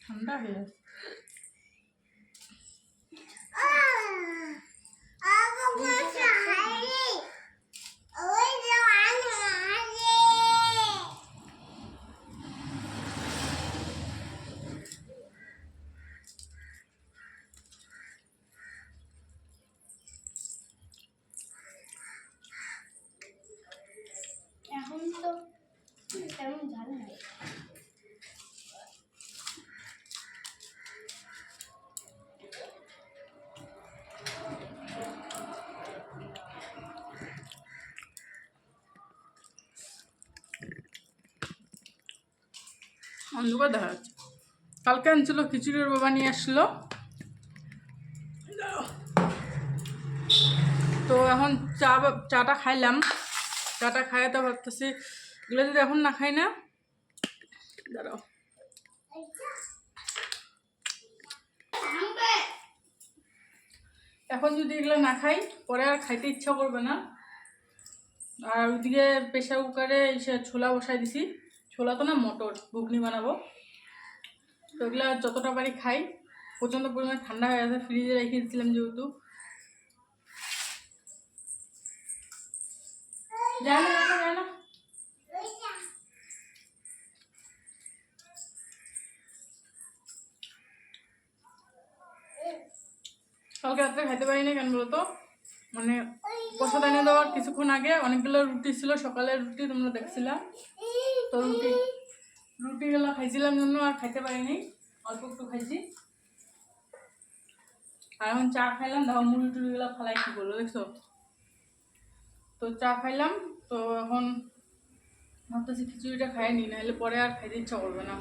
ঠান্ডা হয়ে আছে। এখন তো তেমন ঝাল নাই। অন্ধকার দেখা যাচ্ছে। কালকে আনছিল খিচুড়ির বাবা নিয়ে আসলো, তো এখন চাটা খাইলাম। চাটা খাই তো ভাবতেছি এগুলো যদি এখন না খাই না, দাঁড়াও, এখন যদি এগুলো না খাই পরে আর খাইতে ইচ্ছা করবে না। আর ওইদিকে প্রেশার কুকারে এসে ছোলা বসাই দিছি, ছোলা তো না মটর, ঘুগনি বানাবো। তো এগুলো যতটা পারি খাই। প্রচণ্ড পরিমাণে ঠান্ডা হয়ে গেছে, ফ্রিজে রেখে দিয়েছিলাম যেহেতু। যায় না যায় না। কালকে রাত্রে খাইতে পারিনি কেন বলতো, মানে প্রসাদ এনে দেওয়ার কিছুক্ষণ আগে অনেকগুলো রুটি ছিল, সকালের রুটি তোমরা দেখছিলাম তো। রুটিগুলো খাইছিলাম জন্য আর খাইতে পারিনি, অল্প একটু খাইছি। আর এখন চা খাইলাম, দেখো মুড়ি টুড়িগুলো ফালাই কি করলো দেখছো। তো চা খাইলাম, তো এখন ভাবতেছি খিচুড়িটা খাই নি, নাহলে পরে আর খাইতে ইচ্ছা করবে না।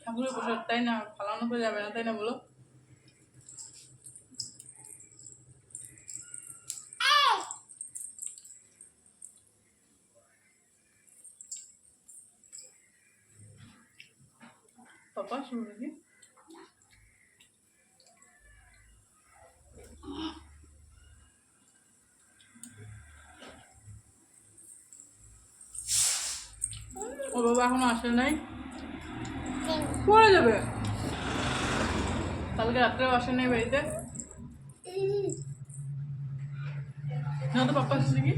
ঠাকুরের প্রসাদ তাই না, ফালানো তো যাবে না তাই না বলো। পাপা শুরু দেখি। ও বাবা এখনো আসে নাই, পড়ে যাবে। কালকে রাত্রেও আসে নাই বাড়িতে, না তো পাপা আসছে নাকি।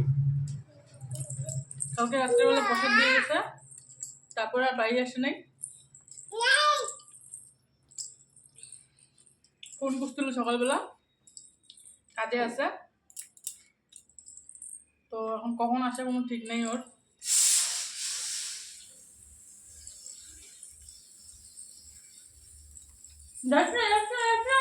কালকে রাত্রেবেলা প্রসাদ দিয়ে গেছে, তারপর আর বাড়ি আসে নাই। ফোন করছিল সকালবেলা, কাজে আছে। তো এখন কখন আসে কোনো ঠিক নেই ওর। যাচ্ছে যাচ্ছে যাচ্ছে।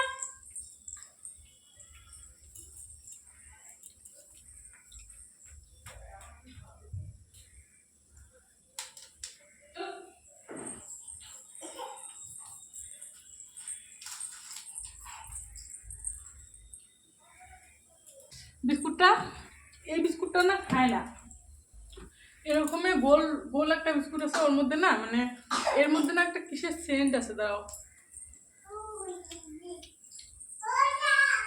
বিস্কুটটা, এই বিস্কুটটা না খায় না। এরকমের গোল গোল একটা বিস্কুট আছে ওর মধ্যে না, মানে এর মধ্যে না একটা কিসের সেন্ট আছে, দাঁড়াও,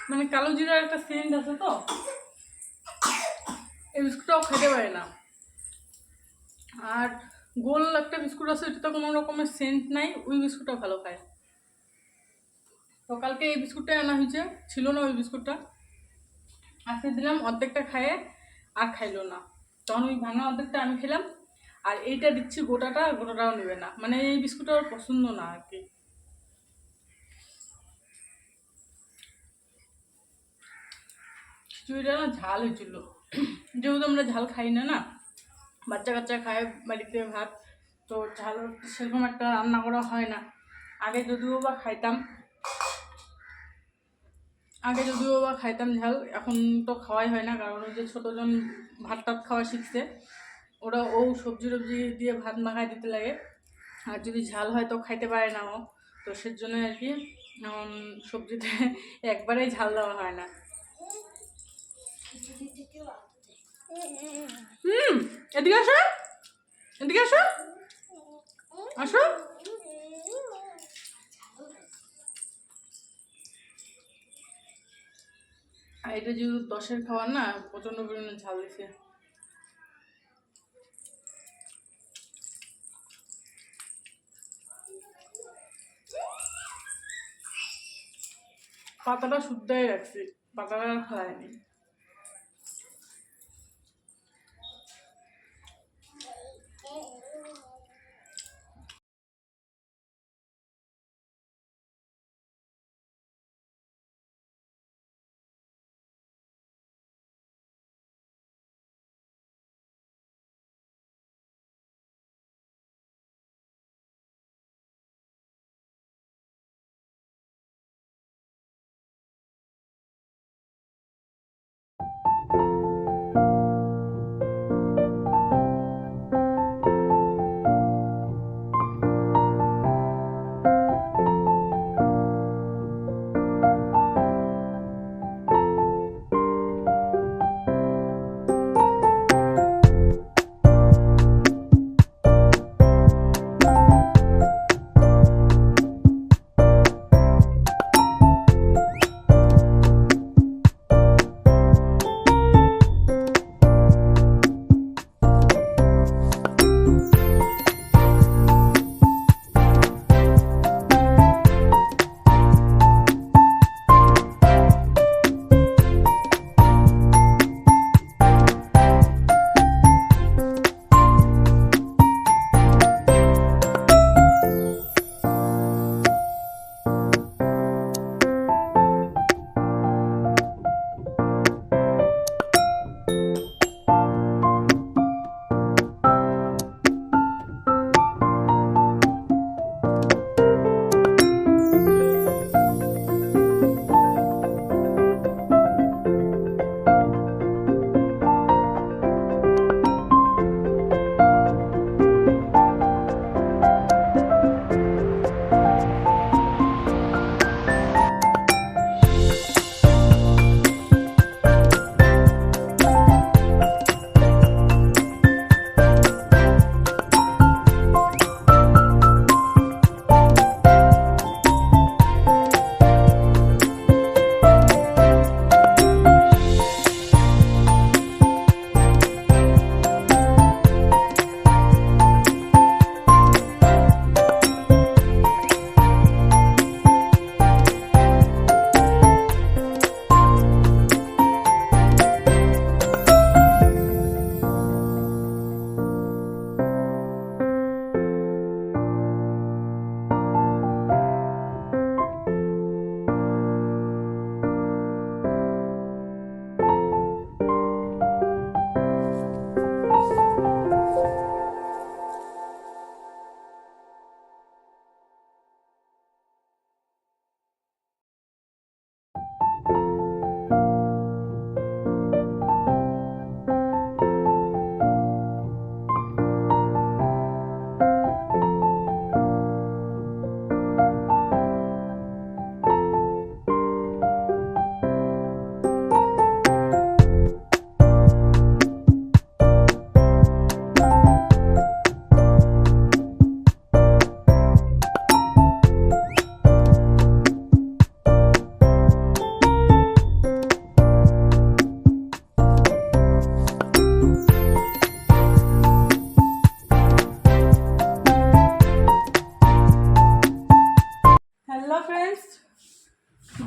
মানে কালো জিরার একটা সেন্ট আছে। তো এই বিস্কুটটাও খেতে পারে না। আর গোল একটা বিস্কুট আছে, ওইটাতে কোনো রকমের সেন্ট নাই, ওই বিস্কুটটাও ভালো খায়। তো কালকে এই বিস্কুটটাই আনা হয়েছে, ছিল না ওই বিস্কুটটা, আজকে দিলাম। অর্ধেকটা খায়ে আর খাইলো না, তখন ওই ভাঙা অর্ধেকটা আমি খেলাম। আর এইটা দিচ্ছি গোটাটাও নেবে না, মানে এই বিস্কুটটা ওর পছন্দ না আর কি। খিচুড়িটা না ঝাল হয়েছিল, যেহেতু আমরা ঝাল খাই না না, বাচ্চা কাচ্চা খায় বাড়িতে ভাত, তো ঝাল সেরকম একটা রান্না করা হয় না। আগে যদিও বা খাইতাম ঝাল, এখন তো খাওয়াই হয় না, কারণ ওই যে ছোটোজন ভাত টাত খাওয়া শিখছে, ওরা সবজি টবজি দিয়ে ভাত মাখায় দিতে লাগে। আর যদি ঝাল হয় তো খাইতে পারে না ও, তো সেজন্য আর কি এখন সবজিতে একবারেই ঝাল দেওয়া হয় না। এদিকে আসো, এদিকে আসো, আসো। আর এটা যেহেতু 10-এর খাবার না, প্রচণ্ড পরিমাণে ঝাল দিছে। পাতাটা শুদ্ধই রাখছি, পাতাটা আর খাওয়াইনি।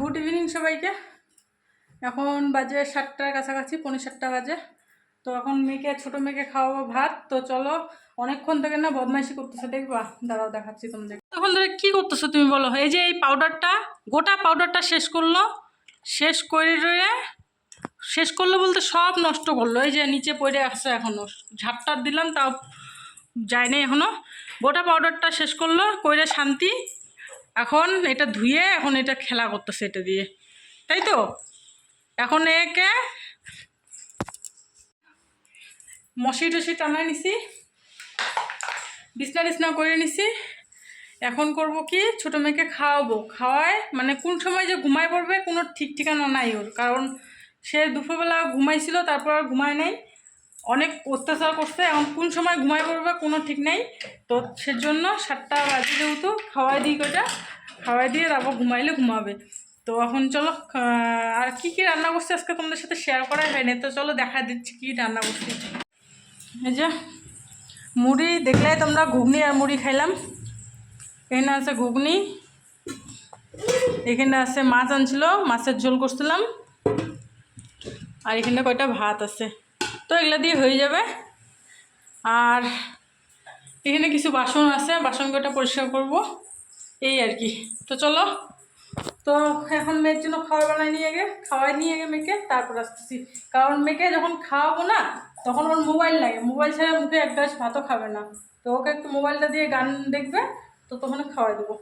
গুড ইভিনিং সবাইকে। এখন বাজে 7টার কাছাকাছি, 7:45 বাজে। তো এখন ছোটো মেয়েকে খাওয়াবো ভাত। তো চলো, অনেকক্ষণ থেকে না বদমাইশি করতেছে, দেখবা? দাঁড়াও দেখাচ্ছি তোমাদের। তখন ধরে কী করতেছো তুমি বলো? এই যে এই পাউডারটা, গোটা পাউডারটা শেষ করলো বলতে সব নষ্ট করলো। এই যে নিচে পড়ে আসছে, এখনও ঝাপটার দিলাম তাও যায়নি এখনও। গোটা পাউডারটা শেষ করলো কইরে শান্তি। এখন এটা ধুয়ে এখন এটা খেলা করতেছে এটা দিয়ে, তাই তো? এখন একে মশি টসি টানায় নিছি, বিছনা করে নিছি। এখন করব কি, ছোটো মেয়েকে খাওয়াবো। খাওয়ায় মানে কোন সময় যে ঘুমায় পড়বে কোনো ঠিক ঠিকানা নাই ওর, কারণ সে দুপুরবেলা ঘুমাইছিল, তারপর আর ঘুমায় নাই, অনেক অত্যাচার করছে। এখন কোন সময় ঘুমায় পড়বে কোনো ঠিক নেই। তো সেজন্য 7টা বাজে যেহেতু খাওয়াই দিই, কয়টা খাওয়াই দিয়ে তারপর ঘুমাইলে ঘুমাবে। তো তো এখন চলো আর কি কি রান্না করছি আজকে তোমাদের সাথে শেয়ার করাই হয়নি, তো চলো দেখা দিচ্ছি কি রান্না করছি। এই যে মুড়ি দেখলে তোমরা, ঘুগনি আর মুড়ি খাইলাম। এখানে আছে ঘুগনি, এখানে আছে মাছ আনছিল, মাছের ঝোল করছিলাম, আর এখানে কয়টা ভাত আছে। তো এগুলো দিয়ে হয়ে যাবে। আর এখানে কিছু বাসন আছে, বাসন কটা পরিষ্কার করব, এই আর কি। তো চলো, তো এখন মেয়ের জন্য খাবার বানাই নিয়ে আগে, খাওয়াই নিয়ে আগে মেয়েকে, তারপর আসতেছি। কারণ মেয়েকে যখন খাওয়াবো না তখন ওর মোবাইল লাগে, মোবাইল ছাড়া মুখে এক গ্লাস ভাতও খাবে না। তো ওকে একটু মোবাইলটা দিয়ে গান দেখবে, তো তখন খাওয়াই দেবো।